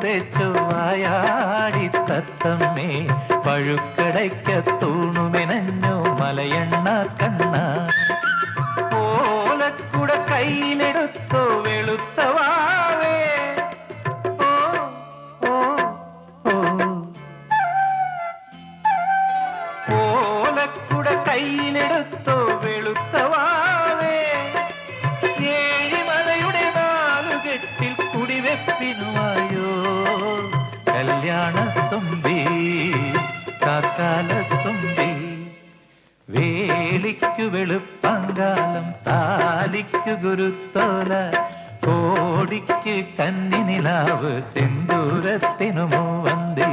തേച്ചോ വായാടി തത്തമ്മേ പഴുക്കടയ്ക്കത്തൂണുമെനഞ്ഞോ മലയണ്ണ കണ്ണ ഓലക്കുട കയ്യിലെടുത്തോ വെളുത്തവാവേ ഓ ഓ ഓ ഓലക്കുട കയ്യിലെടുത്തോ വെളുത്തവാവേ ഏഴിമലയുടെ നാലുകെട്ടിൽ കുടിവെപ്പിനുവായോ കല്യാണത്തുമ്പി കാക്കാലത്തുമ്പി വേലിക്കു വെളുപ്പങ്കാലം താലിക്കു ഗുരുത്തോല കോടിക്ക് കന്നിനിലാവ് സിന്ദൂരത്തിനു മൂവന്തി